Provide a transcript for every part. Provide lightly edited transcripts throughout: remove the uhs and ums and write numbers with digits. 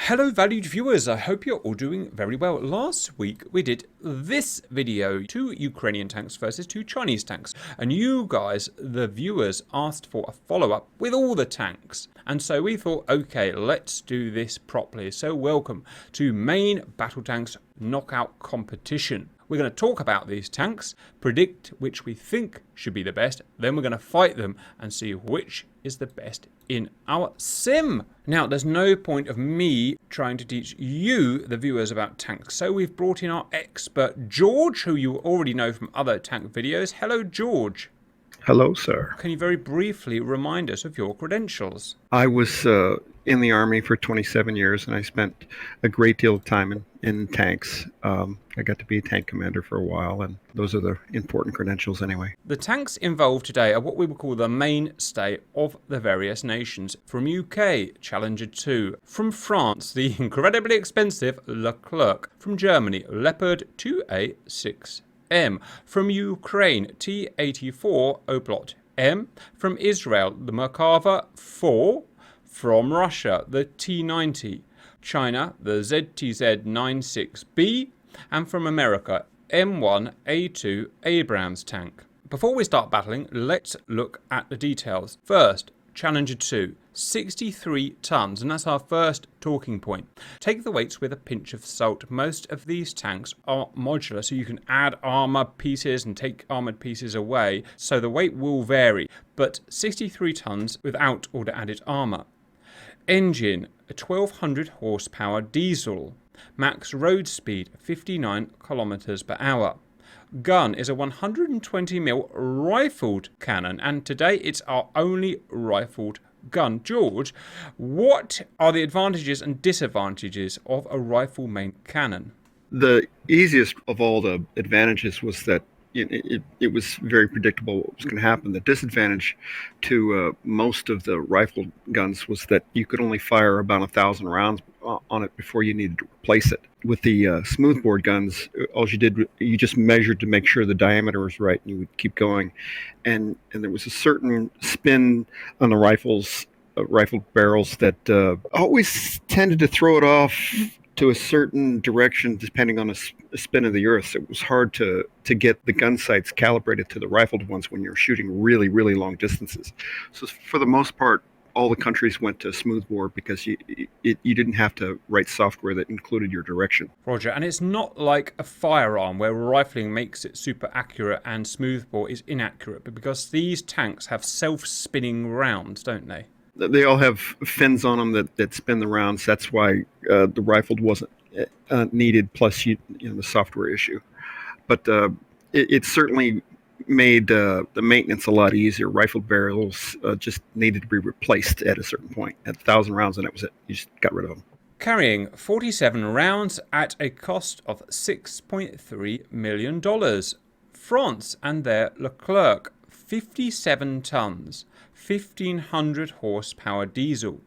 Hello valued viewers, I hope you're all doing very well. Last week we did this video, 2 Ukrainian tanks versus 2 Chinese tanks, and you guys, the viewers, asked for a follow-up with all the tanks, and so we thought, okay, let's do this properly. So welcome to Main Battle Tanks Knockout Competition. We're going to talk about these tanks, predict which we think should be the best, then we're going to fight them and see which is the best in our sim. Now, there's no point of me trying to teach you, the viewers, about tanks. So we've brought in our expert, George, who you already know from other tank videos. Hello, George. Hello, sir. Can you very briefly remind us of your credentials? I was in the Army for 27 years, and I spent a great deal of time in tanks. I got to be a tank commander for a while, and those are the important credentials anyway. The tanks involved today are what we would call the mainstay of the various nations. From UK, Challenger 2. From France, the incredibly expensive Leclerc. From Germany, Leopard 2A6. From Ukraine, T-84 Oplot-M. From Israel, the Merkava IV. From Russia, the T-90. China, the ZTZ-96B. And from America, M1A2 Abrams tank. Before we start battling, let's look at the details. First, Challenger 2, 63 tons, and that's our first talking point. Take the weights with a pinch of salt. Most of these tanks are modular, so you can add armor pieces and take armored pieces away, so the weight will vary, but 63 tons without all the added armor. Engine, a 1200 horsepower diesel. Max road speed, 59 kilometers per hour. Gun is a 120mm rifled cannon, and today it's our only rifled gun. George, what are the advantages and disadvantages of a rifle main cannon? The easiest of all the advantages was that it was very predictable what was going to happen. The disadvantage to most of the rifle guns was that you could only fire about 1,000 rounds on it before you needed to replace it. With the smoothbore guns, all you did, you just measured to make sure the diameter was right, and you would keep going. And there was a certain spin on the rifle barrels that always tended to throw it off to a certain direction depending on the spin of the earth. So it was hard to get the gun sights calibrated to the rifled ones when you're shooting really, really long distances. So for the most part, all the countries went to smoothbore because you didn't have to write software that included your direction. Roger, and it's not like a firearm where rifling makes it super accurate and smoothbore is inaccurate, but because these tanks have self-spinning rounds, don't they? They all have fins on them that spin the rounds. That's why the rifled wasn't needed, plus the software issue. But it certainly made the maintenance a lot easier. Rifled barrels just needed to be replaced at a certain point. At 1,000 rounds, and that was it. You just got rid of them. Carrying 47 rounds at a cost of $6.3 million. France and their Leclerc, 57 tons. 1,500 horsepower diesel,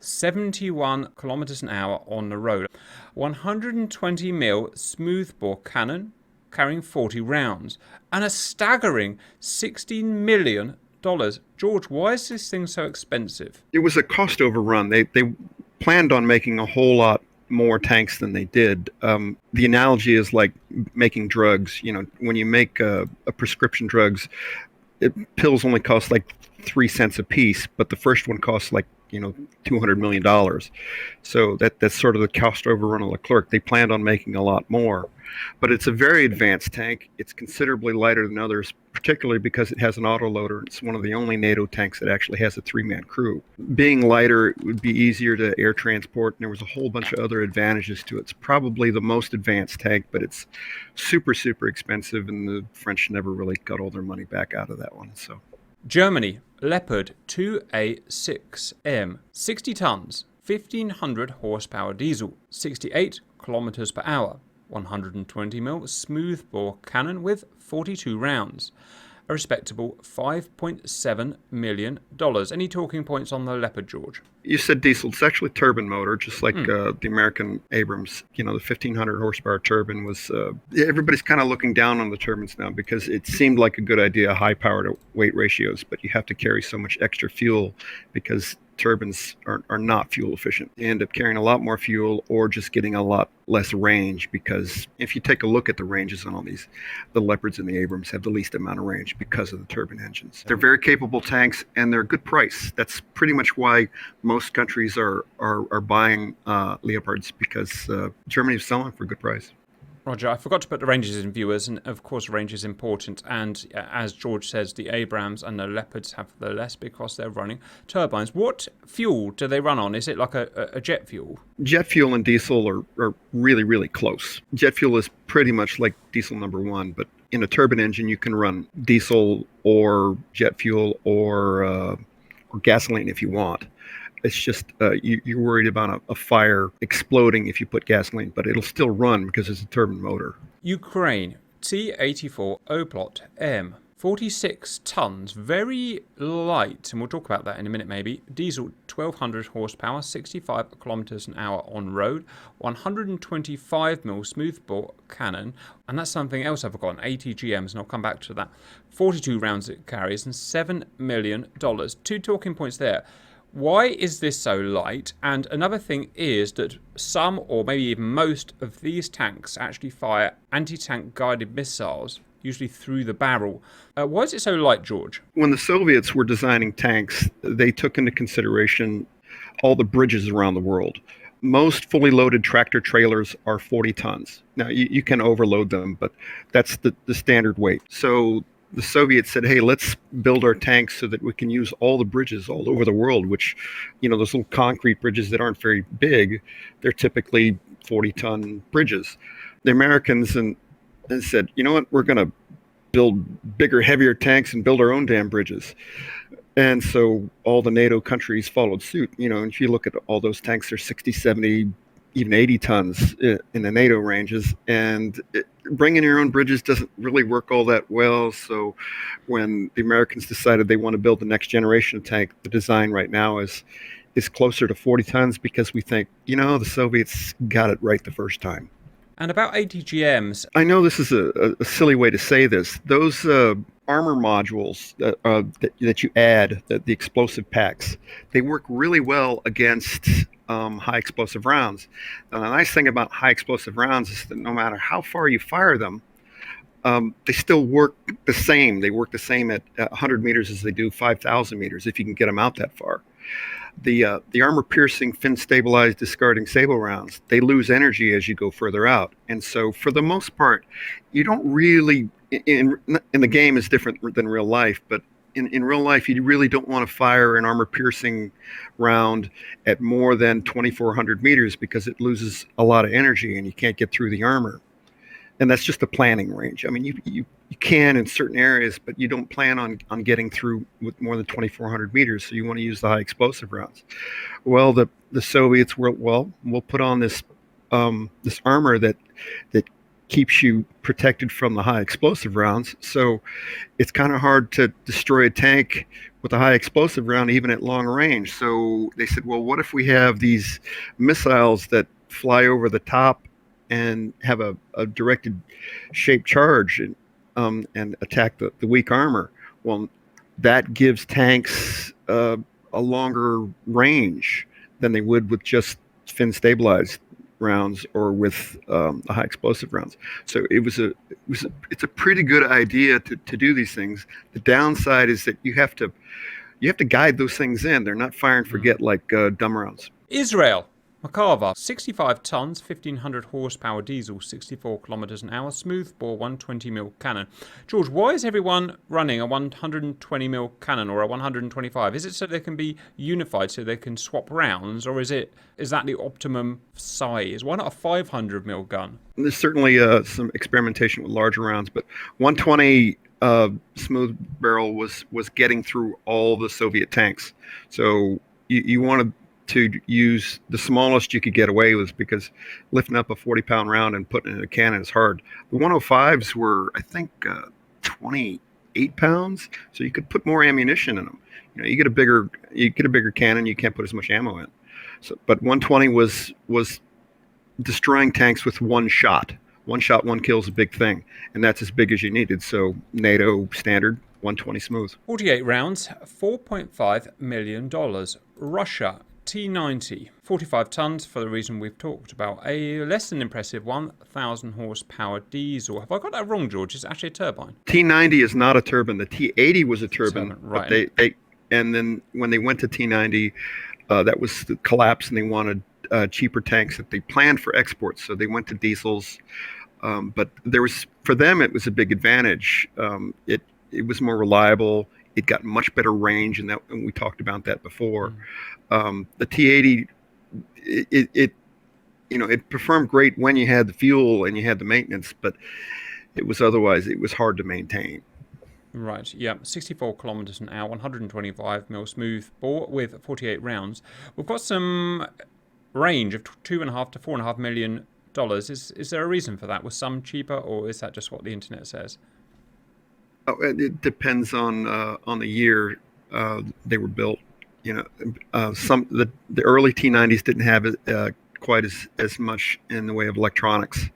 71 kilometers an hour on the road, 120mm smoothbore cannon carrying 40 rounds, and a staggering $16 million. George, why is this thing so expensive? It was a cost overrun. They planned on making a whole lot more tanks than they did. The analogy is like making drugs. When you make a prescription drugs, pills only cost like 3 cents a piece, but the first one costs like $200 million. So that's sort of the cost overrun of Leclerc. They planned on making a lot more, but it's a very advanced tank. It's considerably lighter than others, particularly because it has an autoloader. It's one of the only NATO tanks that actually has a 3-man crew. Being lighter, it would be easier to air transport, and there was a whole bunch of other advantages to it. It's probably the most advanced tank, but it's super, super expensive, and the French never really got all their money back out of that one. So, Germany, Leopard 2A6M, 60 tons, 1,500 horsepower diesel, 68 kilometers per hour, 120mm smoothbore cannon with 42 rounds. A respectable $5.7 million. Any talking points on the Leopard, George? You said diesel. It's actually turbine motor, just like the American Abrams. The 1,500 horsepower turbine was... everybody's kind of looking down on the turbines now because it seemed like a good idea, high power to weight ratios, but you have to carry so much extra fuel because turbines are not fuel efficient. They end up carrying a lot more fuel or just getting a lot less range, because if you take a look at the ranges on all these, the Leopards and the Abrams have the least amount of range because of the turbine engines. They're very capable tanks and they're a good price. That's pretty much why most countries are buying Leopards, because Germany is selling for a good price. Roger, I forgot to put the ranges in, viewers, and of course range is important, and as George says, the Abrams and the Leopards have the less because they're running turbines. What fuel do they run on? Is it like a jet fuel? Jet fuel and diesel are really, really close. Jet fuel is pretty much like diesel number one, but in a turbine engine you can run diesel or jet fuel or gasoline if you want. It's just you're worried about a fire exploding if you put gasoline, but it'll still run because it's a turbine motor. Ukraine, T-84 Oplot-M, 46 tons, very light, and we'll talk about that in a minute maybe. Diesel, 1200 horsepower, 65 kilometers an hour on road, 125mm smoothbore cannon, and that's something else I've forgotten, ATGMs, and I'll come back to that. 42 rounds it carries, and $7 million. Two talking points there. Why is this so light? And another thing is that some, or maybe even most, of these tanks actually fire anti-tank guided missiles, usually through the barrel. Why is it so light, George? When the Soviets were designing tanks, they took into consideration all the bridges around the world. Most fully loaded tractor trailers are 40 tons. Now, you can overload them, but that's the standard weight. So the Soviets said, hey, let's build our tanks so that we can use all the bridges all over the world, which, those little concrete bridges that aren't very big, they're typically 40-ton bridges. The Americans and said, you know what, we're going to build bigger, heavier tanks and build our own damn bridges. And so all the NATO countries followed suit. And if you look at all those tanks, they're 60, 70, even 80 tons in the NATO ranges. And bringing your own bridges doesn't really work all that well. So when the Americans decided they want to build the next generation of tank, the design right now is closer to 40 tons because we think, the Soviets got it right the first time. And about ATGMs. I know this is a silly way to say this. Those armor modules that you add, the explosive packs, they work really well against high explosive rounds. Now, the nice thing about high explosive rounds is that no matter how far you fire them, they still work the same. They work the same at 100 meters as they do 5,000 meters if you can get them out that far. The armor-piercing, fin-stabilized, discarding sable rounds, they lose energy as you go further out. And so, for the most part, you don't really, in the game is different than real life, but in real life, you really don't want to fire an armor-piercing round at more than 2,400 meters because it loses a lot of energy and you can't get through the armor. And that's just the planning range. I mean, you can in certain areas, but you don't plan on getting through with more than 2,400 meters. So you want to use the high explosive rounds. Well, the Soviets were, we'll put on this armor that keeps you protected from the high explosive rounds. So it's kind of hard to destroy a tank with a high explosive round, even at long range. So they said, well, what if we have these missiles that fly over the top and have a directed shaped charge and attack the weak armor? Well, that gives tanks a longer range than they would with just fin stabilized rounds or with the high explosive rounds. So it's a pretty good idea to do these things. The downside is that you have to guide those things in. They're not fire and forget like dumb rounds. Israel. Merkava, 65 tons, 1,500 horsepower diesel, 64 kilometers an hour, smoothbore 120mm cannon. George, why is everyone running a 120mm cannon or a 125? Is it so they can be unified, so they can swap rounds, or is that the optimum size? Why not a 500mm gun? There's certainly some experimentation with larger rounds, but 120 smooth barrel was getting through all the Soviet tanks. So you wanted to use the smallest you could get away with, because lifting up a 40-pound round and putting it in a cannon is hard. The 105s were, I think, 28 pounds, so you could put more ammunition in them. You get a bigger cannon, you can't put as much ammo in. So, but 120 was destroying tanks with one shot. One shot, one kill is a big thing, and that's as big as you needed. So NATO standard 120 smooth. 48 rounds, $4.5 million. Russia, T-90, 45 tons for the reason we've talked about. A less than impressive 1,000 horsepower diesel. Have I got that wrong, George? It's actually a turbine. T90 is not a turbine. The T80 was a turbine. Right. But and then when they went to T90, that was the collapse, and they wanted cheaper tanks that they planned for exports. So they went to diesels. But for them, it was a big advantage. It was more reliable. It got much better range, and we talked about that before. The T80, it performed great when you had the fuel and you had the maintenance, but it was hard to maintain. Right, yeah, 64 kilometers an hour, 125 mil smooth bore with 48 rounds. We've got some range of $2.5 to $4.5 million. Is there a reason for that? Was some cheaper, or is that just what the internet says? Oh, it depends on the year they were built. The early T90s didn't have quite as much in the way of electronics,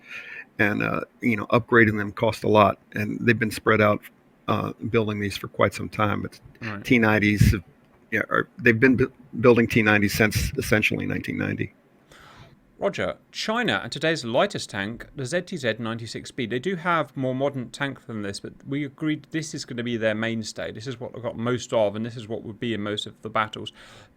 and upgrading them cost a lot. And they've been spread out building these for quite some time. But right. T90s, they've been building T90s since essentially 1990. Roger. China and today's lightest tank, the ZTZ-96B. They do have more modern tank than this, but we agreed this is going to be their mainstay. This is what they've got most of, and this is what would be in most of the battles.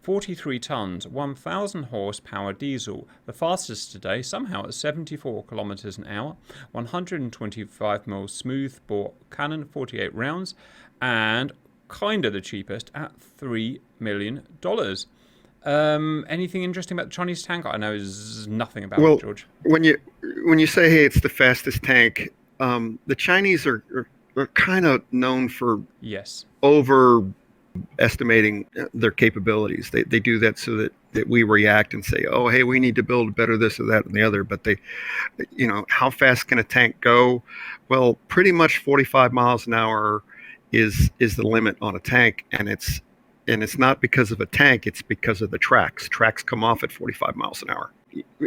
43 tons, 1,000 horsepower diesel. The fastest today, somehow at 74 kilometers an hour, 125 mil smooth bore cannon, 48 rounds, and kind of the cheapest at $3 million. Anything interesting about the Chinese tank? I know there's nothing about it, George. When you say, hey, it's the fastest tank, the Chinese are kind of known for overestimating their capabilities. They do that so that we react and say, oh, hey, we need to build better this or that and the other. But how fast can a tank go? Well, pretty much 45 miles an hour is the limit on a tank, and it's not because of a tank, it's because of the tracks. Tracks come off at 45 miles an hour.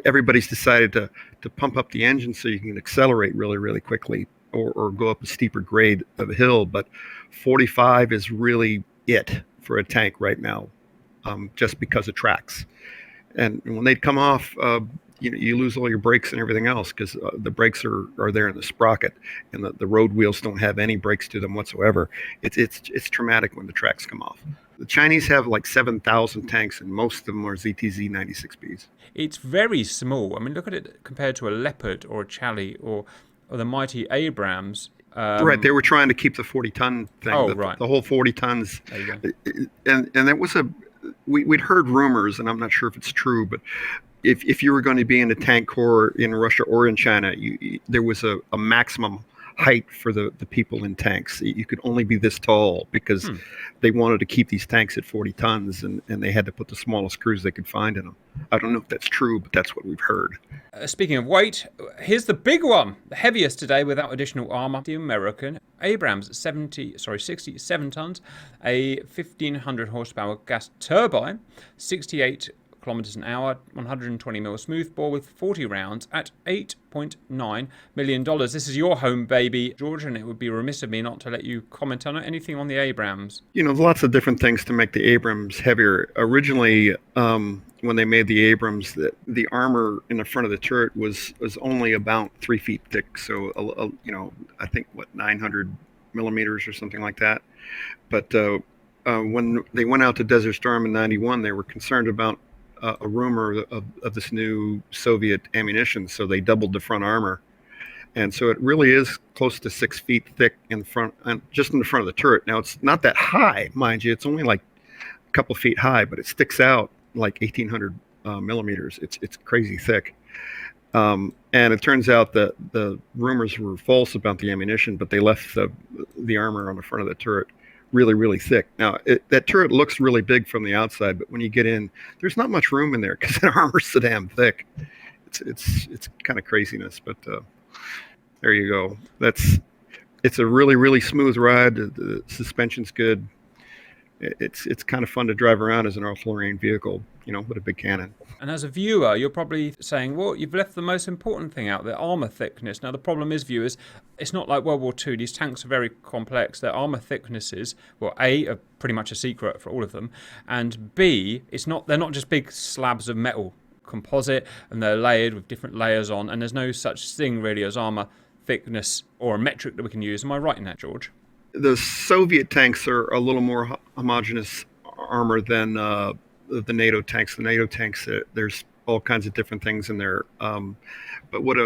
Everybody's decided to pump up the engine so you can accelerate really, really quickly or go up a steeper grade of a hill. But 45 is really it for a tank right now, just because of tracks. And when they come off, you lose all your brakes and everything else, because the brakes are there in the sprocket, and the road wheels don't have any brakes to them whatsoever. It's traumatic when the tracks come off. The Chinese have like 7,000 tanks, and most of them are ZTZ-96Bs. It's very small. I mean, look at it compared to a Leopard or a Charlie or the mighty Abrams. Right, they were trying to keep the 40-ton thing. Oh, right. The whole 40 tons. There you go. And that was we'd heard rumors, and I'm not sure if it's true, but if you were going to be in the tank corps in Russia or in China, there was a maximum height for the people in tanks. You could only be this tall because they wanted to keep these tanks at 40 tons, and they had to put the smallest crews they could find in them. I don't know if that's true, but that's what we've heard. Speaking of weight, here's the big one, the heaviest today without additional armor, the American Abrams, 67 tons, a 1,500 horsepower gas turbine, 68 kilometers an hour, 120 mil smooth bore with 40 rounds at $8.9 million. This is your home, baby, George, and it would be remiss of me not to let you comment on it. Anything on the Abrams? There's lots of different things to make the Abrams heavier. Originally, when they made the Abrams, the armor in the front of the turret was only about 3 feet thick. So, I think, 900 millimeters or something like that. But when they went out to Desert Storm in 91, they were concerned about a rumor of this new Soviet ammunition, so they doubled the front armor, and so it really is close to 6 feet thick in front, just in the front of the turret. Now it's not that high, mind you; it's only like a couple feet high, but it sticks out like 1,800 millimeters. It's crazy thick, and it turns out that the rumors were false about the ammunition, but they left the armor on the front of the turret really, really thick. Now, that turret looks really big from the outside, but when you get in, there's not much room in there because the armor's so damn thick. It's kind of craziness, but there you go. It's a really, really smooth ride. The suspension's good. It's kind of fun to drive around as an artillery vehicle, with a big cannon. And as a viewer, you're probably saying, well, you've left the most important thing out, the armour thickness. Now, the problem is, viewers, it's not like World War II. These tanks are very complex. Their armour thicknesses, well, A, are pretty much a secret for all of them, and B, they're not just big slabs of metal composite, and they're layered with different layers on, and there's no such thing really as armour thickness or a metric that we can use. Am I right in that, George? The Soviet tanks are a little more homogeneous armor than the NATO tanks. The NATO tanks, there's all kinds of different things in there. But what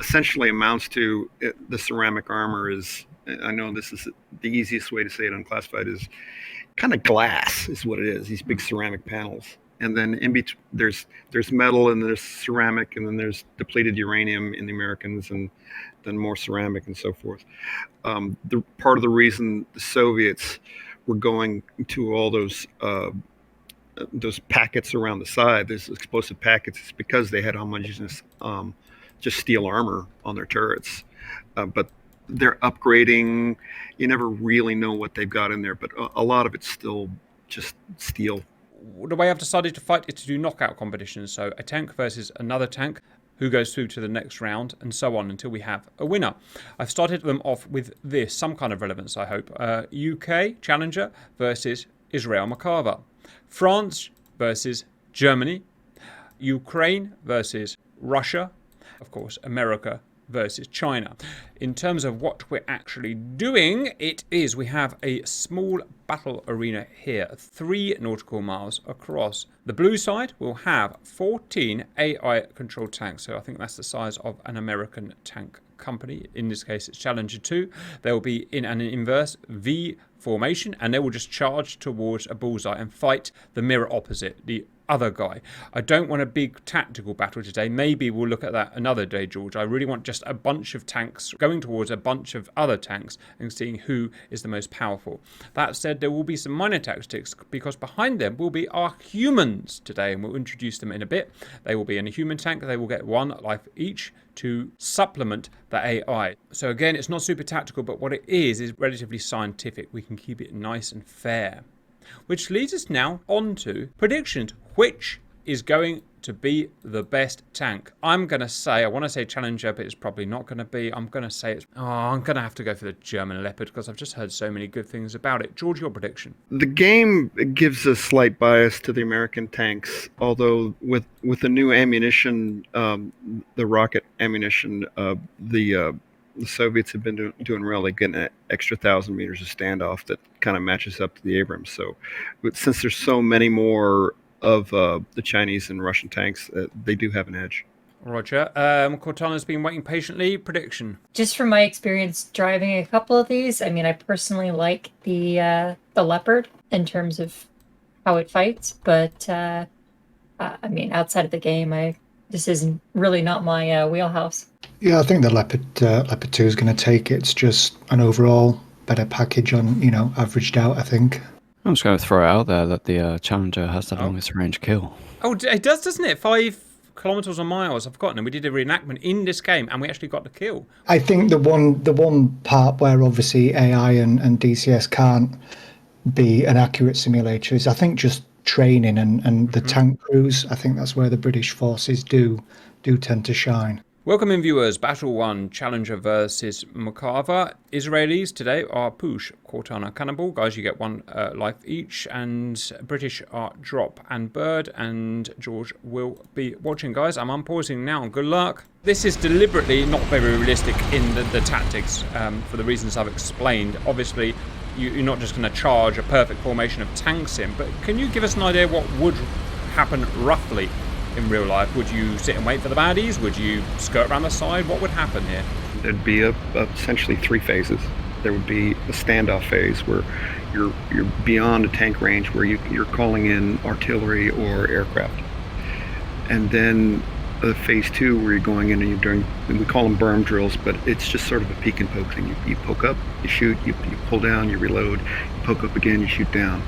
essentially amounts to the ceramic armor is, I know this is the easiest way to say it unclassified, is kind of glass is what it is, these big ceramic panels. And then in between, there's metal, and there's ceramic, and then there's depleted uranium in the Americans, and then more ceramic and so forth. The part of the reason the Soviets were going to all those packets around the side, those explosive packets, is because they had homogeneous just steel armor on their turrets. But they're upgrading. You never really know what they've got in there, but a lot of it's still just steel. The way I've decided to fight is to do knockout competitions. So a tank versus another tank, who goes through to the next round, and so on until we have a winner. I've started them off with this, some kind of relevance, I hope. UK Challenger versus Israel Merkava. France versus Germany. Ukraine versus Russia. Of course, America versus China. In terms of what we're actually doing, we have a small battle arena here, 3 nautical miles across. The blue side will have 14 AI controlled tanks, so I think that's the size of an American tank company. In this case, it's Challenger 2. They'll be in an inverse V formation, and they will just charge towards a bullseye and fight the mirror opposite, the other guy. I don't want a big tactical battle today. Maybe we'll look at that another day, George. I really want just a bunch of tanks going towards a bunch of other tanks and seeing who is the most powerful. That said, there will be some minor tactics, because behind them will be our humans today, and we'll introduce them in a bit. They will be in a human tank. They will get 1 life each to supplement the AI. So again, it's not super tactical, but what it is relatively scientific. We can keep it nice and fair. Which leads us now on to predictions. Which is going to be the best tank? I'm going to say, I want to say Challenger, but it's probably not going to be. I'm going to say I'm going to have to go for the German Leopard, because I've just heard so many good things about it. George, your prediction? The game gives a slight bias to the American tanks, although with the new ammunition, the rocket ammunition, the Soviets have been doing well. They get an extra 1,000 meters of standoff that kind of matches up to the Abrams. So since there's so many more of the Chinese and Russian tanks, they do have an edge. Roger. Cortana's been waiting patiently. Prediction? Just from my experience driving a couple of these, I mean, I personally like the Leopard in terms of how it fights, but I mean, outside of the game, this isn't really not my wheelhouse. Yeah, I think the Leopard 2 is going to take it. It's just an overall better package on, averaged out, I think. I'm just going to throw it out there that the Challenger has the longest range kill. Oh, it does, doesn't it? 5 kilometers or miles. I've forgotten. We did a reenactment in this game, and we actually got the kill. I think the one part where obviously AI and DCS can't be an accurate simulator is, I think, just training and the tank crews. I think that's where the British forces do tend to shine. Welcome in, viewers. Battle 1, Challenger versus Merkava. Israelis today are Push, Cortana, Cannonball. Guys, you get 1 life each. And British are Drop and Bird. And George will be watching, guys. I'm unpausing now. Good luck. This is deliberately not very realistic in the tactics for the reasons I've explained. Obviously, you're not just going to charge a perfect formation of tanks in. But can you give us an idea what would happen roughly in real life? Would you sit and wait for the baddies? Would you skirt around the side? What would happen here? There'd be essentially 3 phases. There would be a standoff phase where you're beyond a tank range, where you're calling in artillery or aircraft. And then phase 2, where you're going in and you're doing, we call them berm drills, but it's just sort of a peek and poke thing. You poke up, you shoot, you pull down, you reload, you poke up again, you shoot down.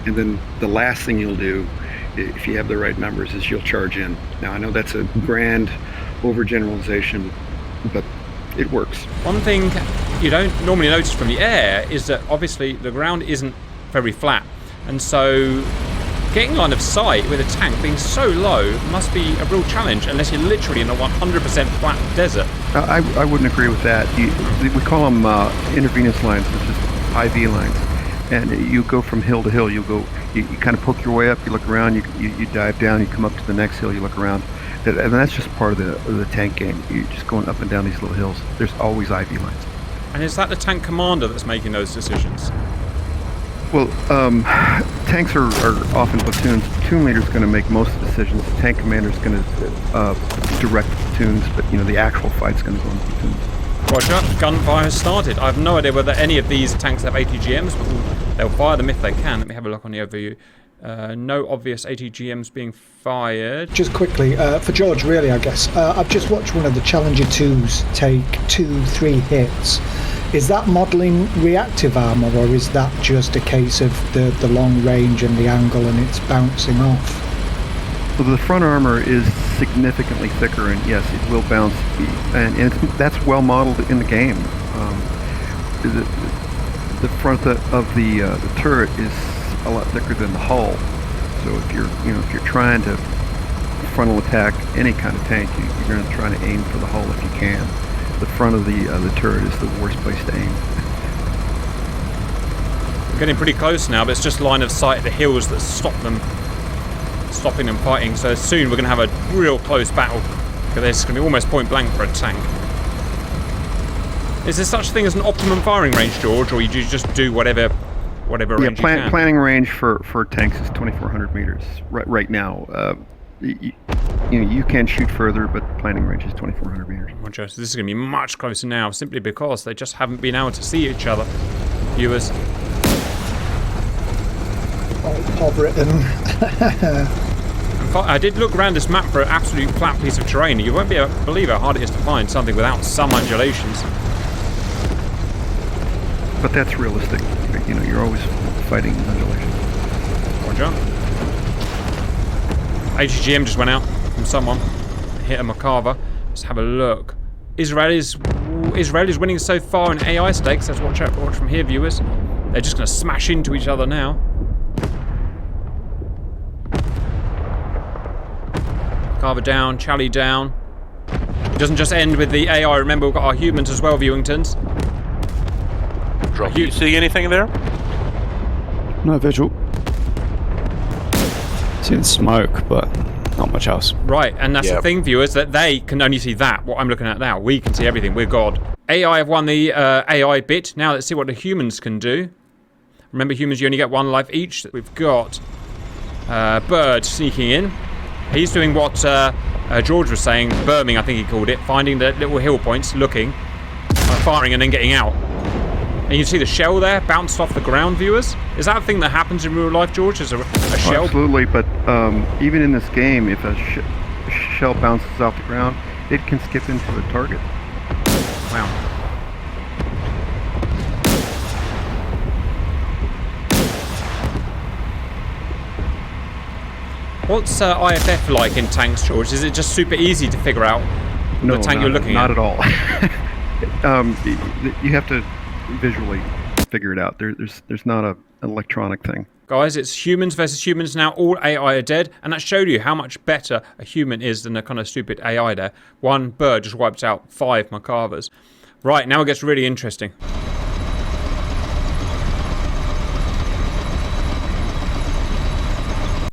And then the last thing you'll do, if you have the right numbers, is you'll charge in. Now, I know that's a grand overgeneralization, but it works. One thing you don't normally notice from the air is that obviously the ground isn't very flat. And so getting line of sight with a tank being so low must be a real challenge unless you're literally in a 100% flat desert. I wouldn't agree with that. We call them intravenous lines, which is IV lines. And you go from hill to hill. You kind of poke your way up, you look around, you dive down, you come up to the next hill, you look around. And that's just part of the tank game. You're just going up and down these little hills. There's always IV lines. And is that the tank commander that's making those decisions? Well, tanks are often platoons. The platoon leader is going to make most of the decisions. The tank commander is going to direct the platoons, but the actual fight's going to go in the platoons. Roger. Gunfire has started. I have no idea whether any of these tanks have ATGMs, but they'll fire them if they can. Let me have a look on the overview. No obvious ATGMs being fired. Just quickly, for George, really, I guess. I've just watched one of the Challenger 2s take 2-3 hits. Is that modelling reactive armour, or is that just a case of the long range and the angle and it's bouncing off? Well, the front armor is significantly thicker, and yes, it will bounce. And that's well modeled in the game. The front of the turret is a lot thicker than the hull. So if you're trying to frontal attack any kind of tank, you're going to try to aim for the hull if you can. The front of the turret is the worst place to aim. We're getting pretty close now, but it's just line of sight at the hills that stopping them fighting. So soon we're going to have a real close battle. This is going to be almost point blank for a tank. Is there such a thing as an optimum firing range, George, or you just do whatever range you can? Planning range for tanks is 2,400 meters right now. You can shoot further, but planning range is 2,400 meters. Roger. So this is going to be much closer now, simply because they just haven't been able to see each other. Viewers. Oh, Britain. I did look around this map for an absolute flat piece of terrain. You won't be able to believe how hard it is to find something without some undulations. But that's realistic. You're always fighting undulations. Roger. AGM just went out from someone. Hit a Merkava. Let's have a look. Israel is winning so far in AI stakes. Let's watch from here, viewers. They're just going to smash into each other now. Merkava down, Charlie down. It doesn't just end with the AI. Remember, we've got our humans as well, Viewingtons. You see anything there? No visual. Seeing smoke, but not much else. Right, and that's the thing, viewers, that they can only see that, what I'm looking at now. We can see everything, we're God. AI have won the AI bit. Now let's see what the humans can do. Remember, humans, you only get one life each. We've got Bird sneaking in. He's doing what George was saying, Burming, I think he called it, finding the little hill points, looking, firing and then getting out. And you can see the shell there, bounced off the ground, viewers. Is that a thing that happens in real life, George? Is a shell? Absolutely, but even in this game, if a shell bounces off the ground, it can skip into a target. Wow. What's IFF like in tanks, George? Is it just super easy to figure out the tank you're looking at? Not at all. You have to visually figure it out. There's not an electronic thing. Guys, it's humans versus humans now. All AI are dead, and that showed you how much better a human is than a kind of stupid AI there. One bird just wiped out 5 Merkavas. Right, now it gets really interesting.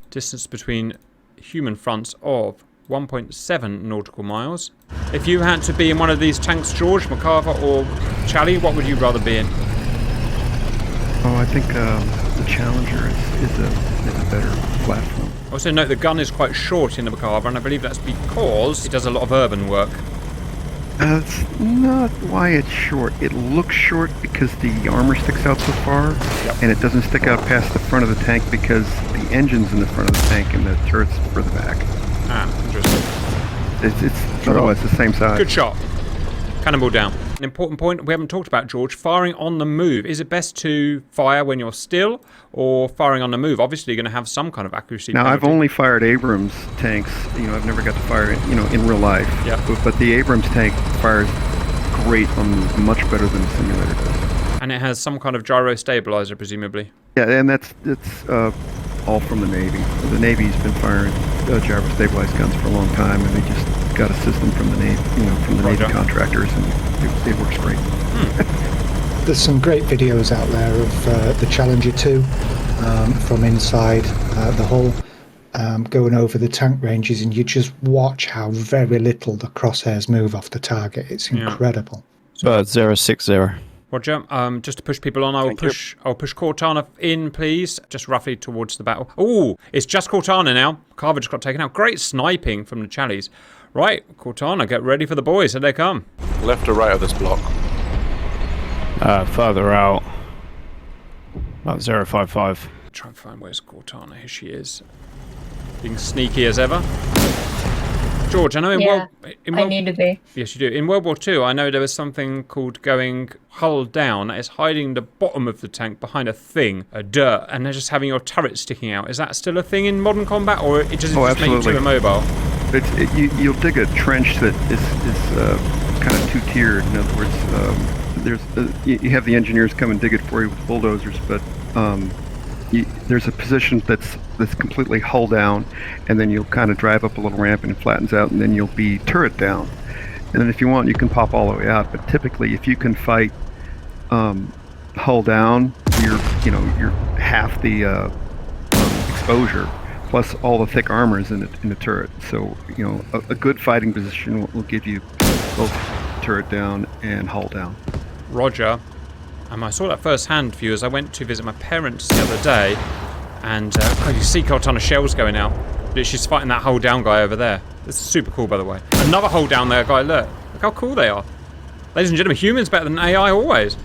Distance between human fronts of 1.7 nautical miles. If you had to be in one of these tanks, George, Merkava or Charlie, what would you rather be in? Oh, I think the Challenger is a better platform. Also note the gun is quite short in the Merkava, and I believe that's because it does a lot of urban work. That's not why it's short. It looks short because the armor sticks out so far, and it doesn't stick out past the front of the tank because the engine's in the front of the tank and the turret's further back. Ah, interesting. It's otherwise the same size. Good shot. Cannonball down. An important point we haven't talked about, George, firing on the move. Is it best to fire when you're still or firing on the move? Obviously, you're going to have some kind of accuracy Now, penalty. I've only fired Abrams tanks. I've never got to fire it, in real life. Yeah. But the Abrams tank fires great on much better than the simulator does. And it has some kind of gyro stabilizer, presumably. Yeah, and that's all from the Navy. The Navy's been firing gyro stabilized guns for a long time, and they just got a system from the Navy, from the Navy contractors, and it works great. There's some great videos out there of the Challenger 2 from inside the hull, going over the tank ranges, and you just watch how very little the crosshairs move off the target. It's incredible. Bird 060. Roger. Just to push people on, I'll push Cortana in, please. Just roughly towards the battle. Oh, it's just Cortana now. Carver just got taken out. Great sniping from the Challies. Right, Cortana, get ready for the boys. Here they come. Left or right of this block? Further out. About 055. Try and find where's Cortana. Here she is. Being sneaky as ever. George, I know I need to be. Yes, you do. In World War II, I know there was something called going hull down. That is hiding the bottom of the tank behind a thing, a dirt, and they're just having your turret sticking out. Is that still a thing in modern combat, or does it just make you too immobile? You'll dig a trench that is kind of two-tiered. In other words, you have the engineers come and dig it for you with bulldozers, but there's a position that's completely hull down, and then you'll kind of drive up a little ramp and it flattens out, and then you'll be turret down. And then if you want, you can pop all the way out. But typically, if you can fight hull down, you're half the exposure, plus all the thick armor is in the turret. So a good fighting position will give you both turret down and hull down. Roger. I saw that firsthand for you as I went to visit my parents the other day, and you see Cortana shells going out. She's fighting that hull down guy over there. This is super cool, by the way. Another hull down there guy. Look how cool they are. Ladies and gentlemen, humans better than AI always.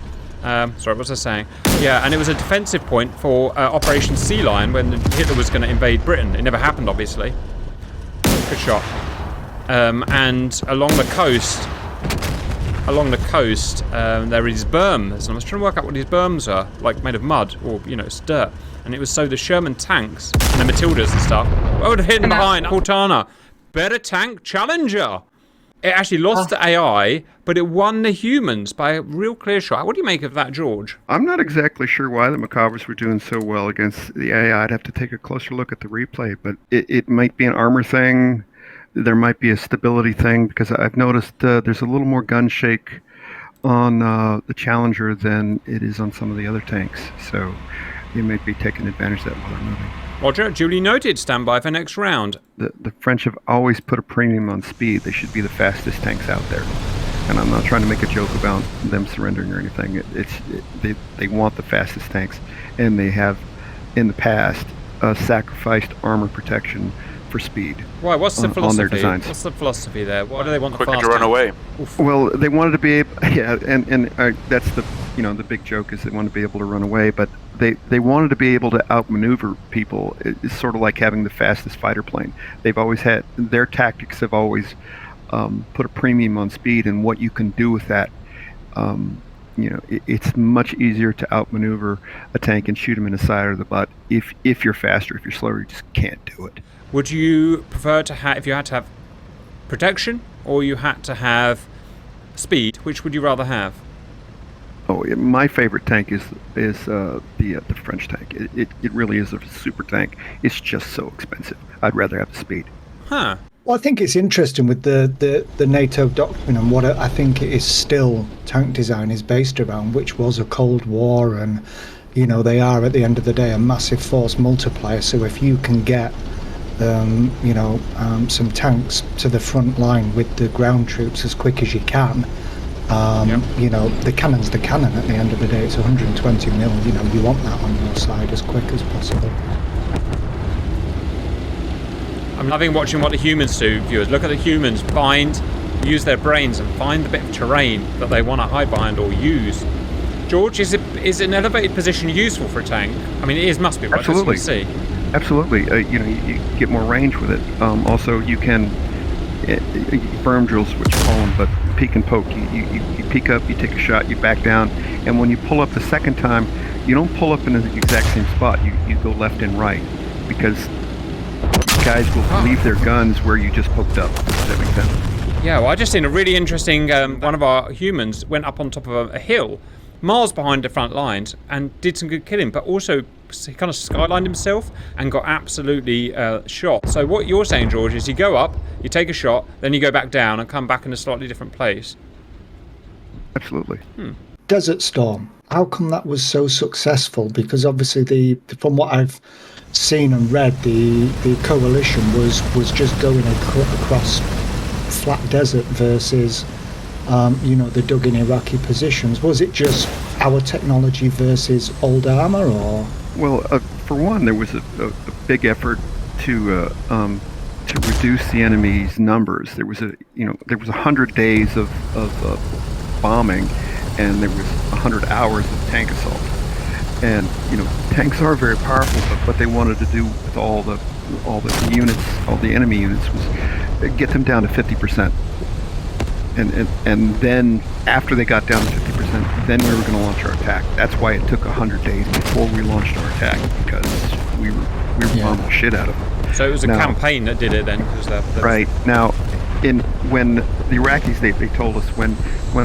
Sorry, what was I saying? Yeah, and it was a defensive point for Operation Sea Lion when Hitler was going to invade Britain. It never happened, obviously. Good shot. And along the coast, there is berms, and I was trying to work out what these berms are, like made of mud, or, it's dirt. And it was so the Sherman tanks, and the Matildas and stuff, would have hidden behind Cortana. Better tank Challenger! It actually lost to AI, but it won the humans by a real clear shot. What do you make of that, George? I'm not exactly sure why the Merkavas were doing so well against the AI. I'd have to take a closer look at the replay, but it might be an armor thing. There might be a stability thing, because I've noticed there's a little more gun shake on the Challenger than it is on some of the other tanks. So you might be taking advantage of that while they're moving. Roger, duly noted. Stand by for next round. The French have always put a premium on speed. They should be the fastest tanks out there. And I'm not trying to make a joke about them surrendering or anything. They want the fastest tanks, and they have, in the past, sacrificed armor protection for speed. Why? What's the philosophy? On their designs. What's the philosophy there? Why do they want the Quicker fast to run tanks? away. Oof. Well, they wanted to be able, and that's the big joke is they want to be able to run away, but they wanted to be able to outmaneuver people. It's sort of like having the fastest fighter plane. They've always had, their tactics have always put a premium on speed and what you can do with that. It's much easier to outmaneuver a tank and shoot him in the side or the butt. If you're faster, if you're slower, you just can't do it. Would you prefer to have, if you had to have protection or you had to have speed, which would you rather have? Oh, my favorite tank is the French tank. It really is a super tank. It's just so expensive. I'd rather have the speed. Huh. Well, I think it's interesting with the NATO doctrine and what I think it is still tank design is based around, which was a Cold War, and they are at the end of the day a massive force multiplier. So if you can get some tanks to the front line with the ground troops as quick as you can. The cannon's the cannon at the end of the day. It's 120 mil. You want that on your side as quick as possible. I'm loving watching what the humans do, viewers. Look at the humans use their brains and find the bit of terrain that they want to hide behind or use. George, is an elevated position useful for a tank? I mean, it must be, right? Absolutely. That's what we see. Absolutely. You get more range with it. Also, you can berm drills, which you call them, but peek and poke. You peek up, you take a shot, you back down, and when you pull up the second time, you don't pull up in the exact same spot. You go left and right, because guys will leave their guns where you just poked up. Does that make sense? Yeah, well, I just seen a really interesting, one of our humans went up on top of a hill miles behind the front lines and did some good killing, but also he kind of skylined himself and got absolutely shot. So what you're saying, George, is you go up, you take a shot, then you go back down and come back in a slightly different place. Absolutely. Desert Storm, how come that was so successful? Because obviously from what I've seen and read, the coalition was just going across flat desert versus the dug in Iraqi positions. Was it just our technology versus old armor, or? Well, for one, there was a big effort to reduce the enemy's numbers. There was 100 days of bombing, and there was 100 hours of tank assault. And tanks are very powerful, but what they wanted to do with all the units, all the enemy units, was get them down to 50%. And then after they got down to 50%, then we were going to launch our attack. That's why it took 100 days before we launched our attack, because we were bombing the shit out of them. So it was a campaign that did it then? Right. Now, when the Iraqis, they told us when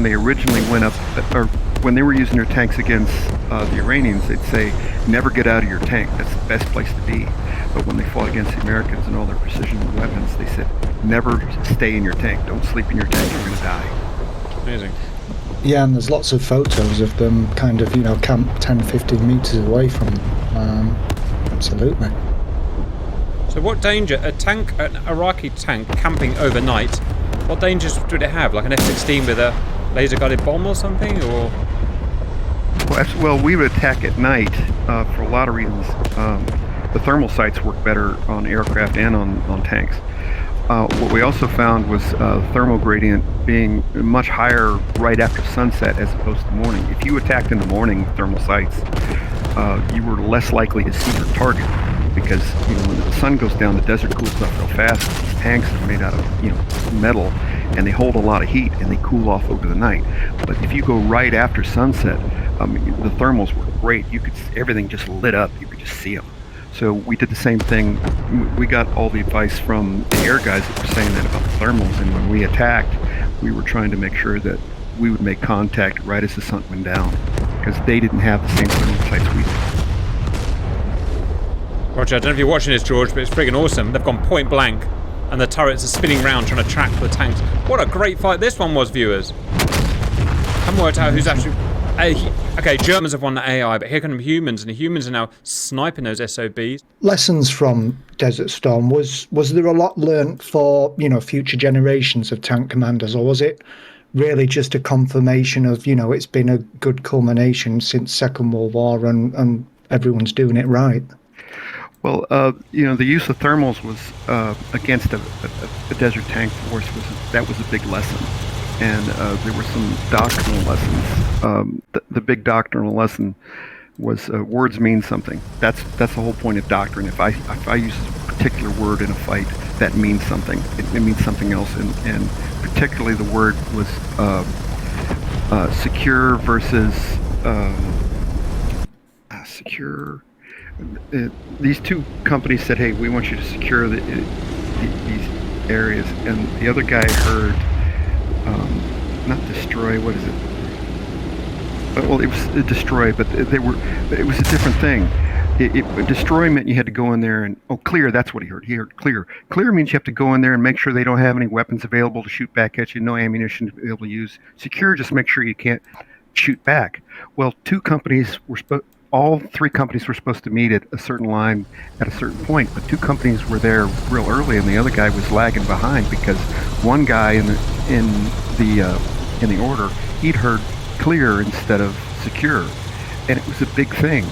they originally went up, or when they were using their tanks against the Iranians, they'd say, never get out of your tank. That's the best place to be. But when they fought against the Americans and all their precision weapons, they said, never stay in your tank. Don't sleep in your tank. You're going to die. Amazing. Yeah, and there's lots of photos of them kind of, camped 10, 15 meters away from them. Absolutely. So what danger, an Iraqi tank camping overnight, what dangers would it have? Like an F-16 with a laser-guided bomb or something, or? Well, we would attack at night for a lot of reasons. The thermal sights work better on aircraft and on tanks. What we also found was thermal gradient being much higher right after sunset as opposed to morning. If you attacked in the morning with thermal sights, you were less likely to see your target, because when the sun goes down, the desert cools up real fast. These tanks are made out of metal, and they hold a lot of heat, and they cool off over the night. But if you go right after sunset, the thermals were great. Everything just lit up. You could just see them. So we did the same thing. We got all the advice from the air guys that were saying that about the thermals, and when we attacked, we were trying to make sure that we would make contact right as the sun went down, because they didn't have the same thermal sights we did. Roger, I don't know if you're watching this, George, but it's friggin' awesome. They've gone point blank, and the turrets are spinning round trying to track the tanks. What a great fight this one was, viewers. I haven't worked out who's actually... Okay, Germans have won the AI, but here come humans, and the humans are now sniping those SOBs. Lessons from Desert Storm, was there a lot learnt for future generations of tank commanders, or was it really just a confirmation of it's been a good culmination since Second World War and everyone's doing it right? Well, the use of thermals was against a desert tank force was a big lesson. And there were some doctrinal lessons. The big doctrinal lesson was words mean something. That's the whole point of doctrine. If I use a particular word in a fight, that means something. It means something else. And particularly the word was secure versus secure. These two companies said, "Hey, we want you to secure these areas," and the other guy heard. Not destroy. What is it? Well, it was destroy, but it was a different thing. Destroy meant you had to go in there and clear. That's what he heard. He heard clear. Clear means you have to go in there and make sure they don't have any weapons available to shoot back at you. No ammunition to be able to use. Secure, just make sure you can't shoot back. Well, all three companies were supposed to meet at a certain line at a certain point, but two companies were there real early, and the other guy was lagging behind because one guy in the order, he'd heard clear instead of secure, and it was a big thing.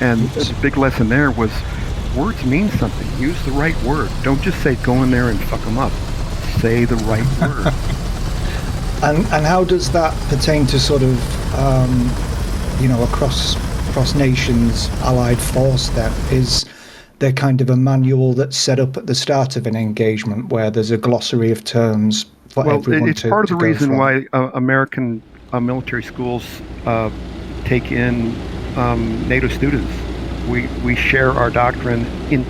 And the big lesson there was words mean something. Use the right word. Don't just say go in there and fuck them up. Say the right word. And how does that pertain to sort of across nations allied force then? Is there kind of a manual that's set up at the start of an engagement where there's a glossary of terms for everyone it's part of the reason why American military schools take in NATO students. We share our doctrine in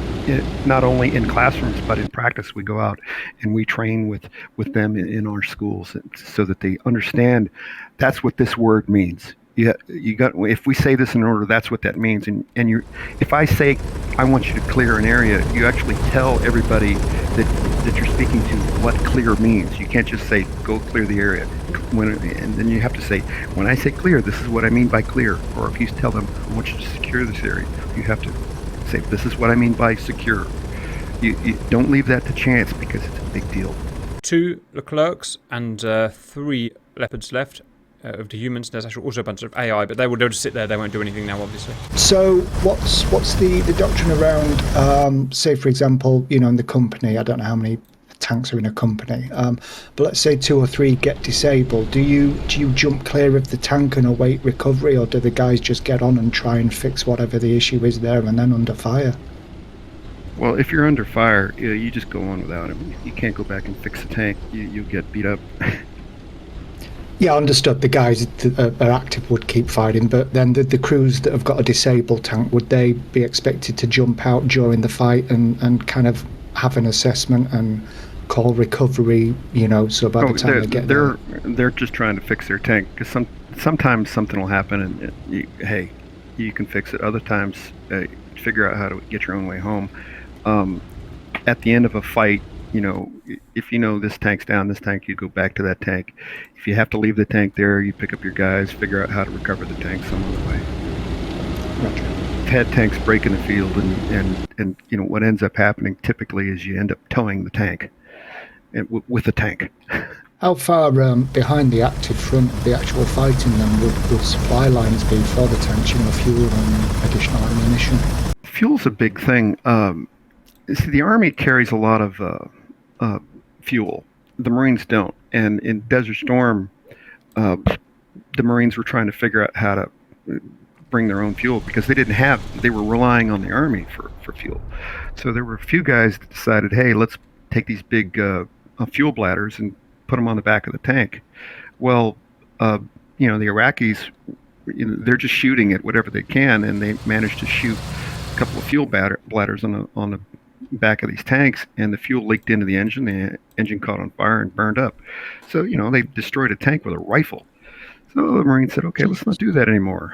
not only in classrooms but in practice. We go out and we train with them in our schools so that they understand that's what this word means. you got. If we say this in order, that's what that means. And you, if I say I want you to clear an area, you actually tell everybody that you're speaking to what clear means. You can't just say go clear the area, and then you have to say when I say clear, this is what I mean by clear. Or if you tell them I want you to secure this area, you have to say this is what I mean by secure. You don't leave that to chance because it's a big deal. 2 Leclercs and 3 Leopards left of the humans. There's actually also a bunch of AI, but they'll just sit there. They won't do anything now, obviously. So what's the doctrine around, say, for example, in the company, I don't know how many tanks are in a company, but let's say 2 or 3 get disabled. Do you jump clear of the tank and await recovery, or do the guys just get on and try and fix whatever the issue is there and then under fire? Well, if you're under fire, you just go on without him. You can't go back and fix the tank. You'll get beat up. Yeah, understood. The guys that are active would keep fighting, but then the crews that have got a disabled tank, would they be expected to jump out during the fight and kind of have an assessment and call recovery, so by the time they get there? They're just trying to fix their tank, because sometimes something will happen and hey, you can fix it. Other times, figure out how to get your own way home. At the end of a fight, if this tank's down, this tank, you go back to that tank. If you have to leave the tank there, you pick up your guys, figure out how to recover the tank some other way. Roger. I've had tanks break in the field, and what ends up happening typically is you end up towing the tank with the tank. How far behind the active front of the actual fighting then will supply lines be for the tanks, fuel and additional ammunition? Fuel's a big thing. See, the Army carries a lot of fuel. The Marines don't. And in Desert Storm, the Marines were trying to figure out how to bring their own fuel because they were relying on the Army for fuel. So there were a few guys that decided, hey, let's take these big fuel bladders and put them on the back of the tank. Well, the Iraqis, they're just shooting at whatever they can, and they managed to shoot a couple of fuel bladders on the back of these tanks, and the fuel leaked into the engine caught on fire and burned up. So, they destroyed a tank with a rifle. So the Marines said, okay, let's not do that anymore.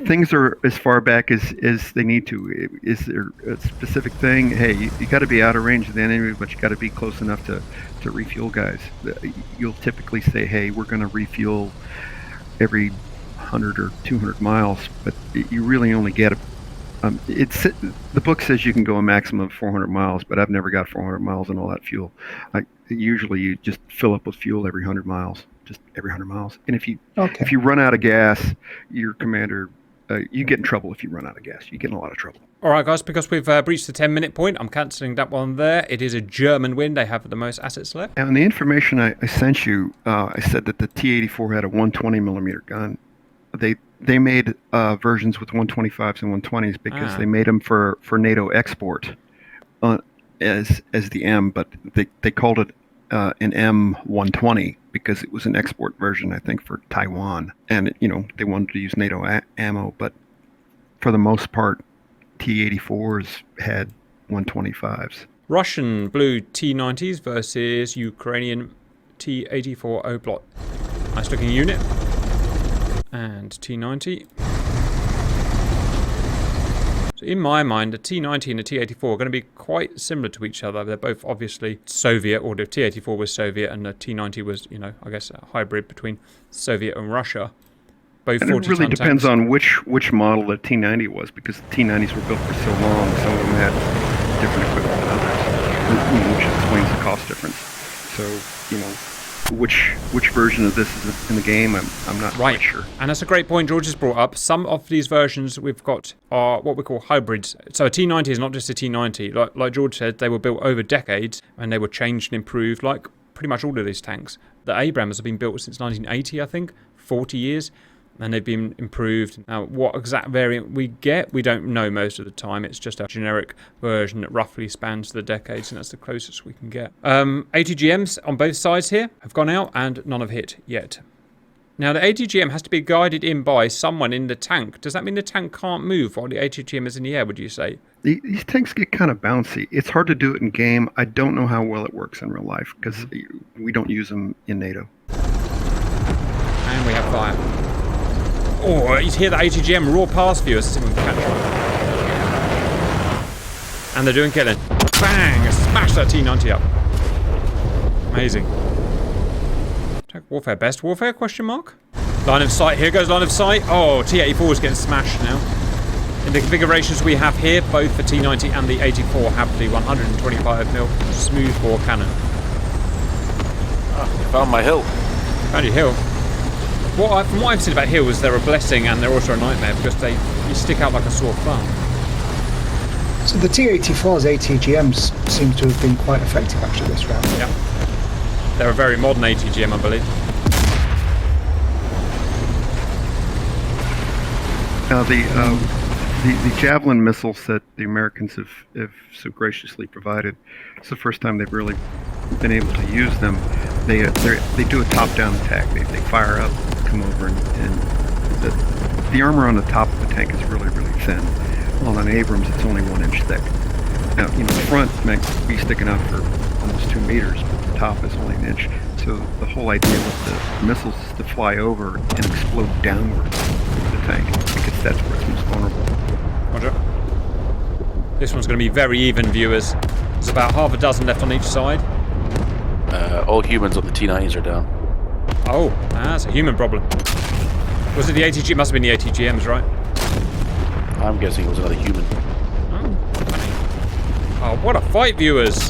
Things are as far back as they need to. Is there a specific thing? Hey, you got to be out of range of the enemy, but you got to be close enough to refuel guys. You'll typically say, hey, we're going to refuel every 100 or 200 miles, but you really only get the book says you can go a maximum of 400 miles, but I've never got 400 miles on all that fuel. Usually you just fill up with fuel every 100 miles, just every 100 miles. And if you run out of gas, your commander, you get in trouble if you run out of gas. You get in a lot of trouble. All right, guys, because we've reached the 10-minute point, I'm cancelling that one there. It is a German win. They have the most assets left. And the information I sent you, I said that the T-84 had a 120 millimeter gun. They made versions with 125s and 120s because they made them for NATO export as the M, but they called it an M120 because it was an export version, I think, for Taiwan. And, they wanted to use NATO ammo, but for the most part, T-84s had 125s. Russian blue T-90s versus Ukrainian T-84 Oplot. Nice looking unit. And T-90. So in my mind, the T-90 and the T-84 are going to be quite similar to each other. They're both obviously Soviet, or the T-84 was Soviet and the T-90 was, I guess a hybrid between Soviet and Russia. Both 40-ton tanks. It really depends tanks. on which model the T-90 was, because the T-90s were built for so long. Some of them had different equipment than others, which explains the cost difference. So, which version of this is in the game, I'm not quite sure. And that's a great point George has brought up. Some of these versions we've got are what we call hybrids. So a T-90 is not just a T-90. Like George said, they were built over decades and they were changed and improved like pretty much all of these tanks. The Abrams have been built since 1980, I think, 40 years. And they've been improved. Now, what exact variant we get, we don't know most of the time. It's just a generic version that roughly spans the decades, and that's the closest we can get. ATGMs on both sides here have gone out, and none have hit yet. Now, the ATGM has to be guided in by someone in the tank. Does that mean the tank can't move while the ATGM is in the air, would you say? These tanks get kind of bouncy. It's hard to do it in game. I don't know how well it works in real life, because we don't use them in NATO. And we have fire. Oh, you hear the ATGM roar past viewers. Let's see if we can catch them. And they're doing killing. Bang! Smash that T-90 up. Amazing. Tech warfare, best warfare, question mark? Line of sight, here goes line of sight. Oh, T-84 is getting smashed now. In the configurations we have here, both the T-90 and the 84 have the 125mm smoothbore cannon. Ah, found my hill. Found your hill. From what I've seen about hills, they're a blessing and they're also a nightmare because you stick out like a sore thumb. So the T-84's ATGMs seem to have been quite effective actually this round. Yeah. They're a very modern ATGM, I believe. Now the Javelin missiles that the Americans have so graciously provided, it's the first time they've really been able to use them. They do a top-down attack. They fire up, come over, and the armor on the top of the tank is really, really thin. Well, on Abrams, it's only 1 inch thick. Now, the front might be sticking out for almost 2 meters, but the top is only 1 inch. So the whole idea with the missiles is to fly over and explode downward the tank, because that's where it's most vulnerable. Roger. This one's going to be very even, viewers. There's about half a dozen left on each side. All humans on the T-90s are down. Oh, that's a human problem. Was it the ATG? Must have been the ATGMs, right? I'm guessing it was another human. Oh, funny. Oh, what a fight, viewers.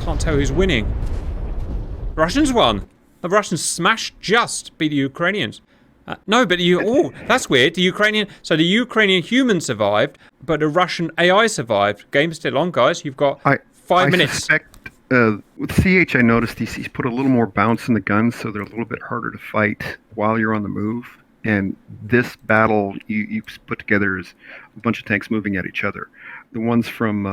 Can't tell who's winning. Russians won. The Russians smashed just beat the Ukrainians. No, but oh, that's weird. The Ukrainian human survived, but the Russian AI survived. Game's still on, guys. You've got 5 minutes. I suspect, with CH, I noticed he's put a little more bounce in the guns, so they're a little bit harder to fight while you're on the move. And this battle you put together is a bunch of tanks moving at each other. The ones from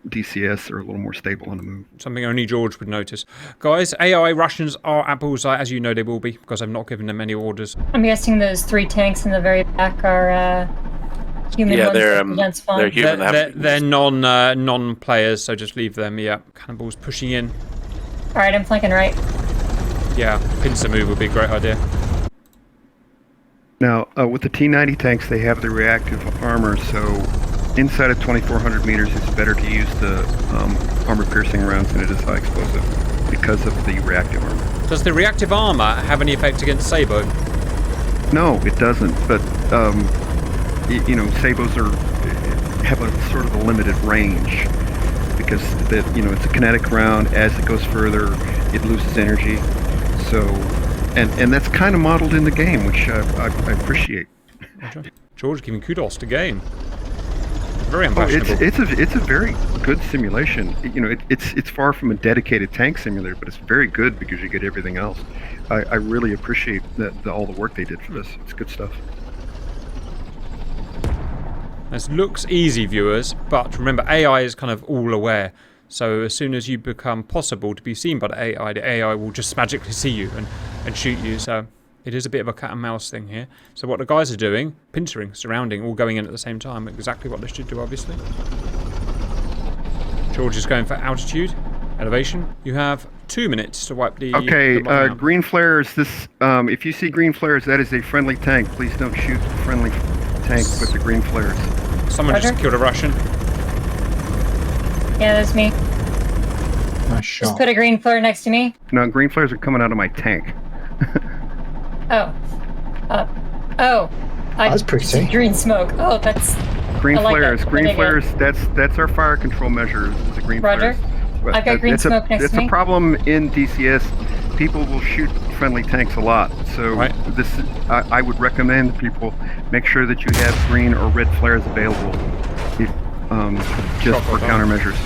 DCS are a little more stable on the move. Something only George would notice. Guys, AI Russians are at bullseye, as you know they will be, because I've not given them any orders. I'm guessing those 3 tanks in the very back are human ones. They're human. They're non-players, so just leave them. Yeah, Cannonball's pushing in. All right, I'm flanking right. Yeah, pincer move would be a great idea. Now, with the T-90 tanks, they have the reactive armor, so inside of 2,400 meters, it's better to use the armor-piercing rounds than it is high explosive because of the reactive armor. Does the reactive armor have any effect against Sabo? No, it doesn't. But Sabos have a sort of a limited range because it's a kinetic round. As it goes further, it loses energy. So. And that's kind of modeled in the game, which I appreciate. George giving kudos to game. Very unfashionable. It's a very good simulation. It's far from a dedicated tank simulator, but it's very good because you get everything else. I really appreciate all the work they did for this. It's good stuff. This looks easy, viewers, but remember, AI is kind of all aware. So as soon as you become possible to be seen by the AI will just magically see you and shoot you. So it is a bit of a cat and mouse thing here. So what the guys are doing, pincering, surrounding, all going in at the same time. Exactly what they should do, obviously. George is going for altitude, elevation. You have 2 minutes to wipe the... Okay, green flares. If you see green flares, that is a friendly tank. Please don't shoot the friendly tank with the green flares. Someone just killed a Russian. Yeah, that's me. Nice shot. Just put a green flare next to me. No, green flares are coming out of my tank. That's pretty. Green smoke. Oh, that's... Green flares. Green flares, that's our fire control measure, is the green flares. Roger. I've got green smoke next to me. It's a problem in DCS. People will shoot friendly tanks a lot. So I would recommend people make sure that you have green or red flares available. Just for countermeasures.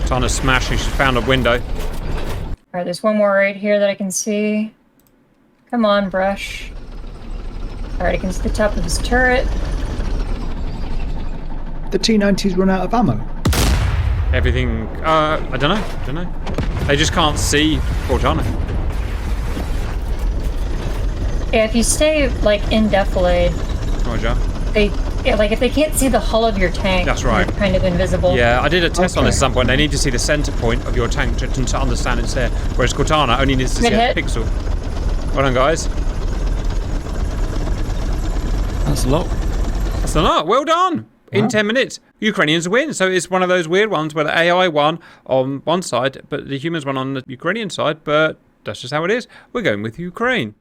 Trying to smash, she's found a window. Alright, there's one more right here that I can see. Come on, brush. Alright, I can see the top of his turret. The T-90's run out of ammo. Everything, I don't know. They just can't see Cortana. Yeah, if you stay, in defilade, Roger. if they can't see the hull of your tank, that's right. You're kind of invisible. Yeah, I did a test on this at some point. They need to see the center point of your tank to understand it's there. Whereas Cortana only needs to see a pixel. Well done, guys. That's a lot. That's a lot. Well done. In 10 minutes, Ukrainians win. So it's one of those weird ones where the AI won on one side, but the humans won on the Ukrainian side. But that's just how it is. We're going with Ukraine.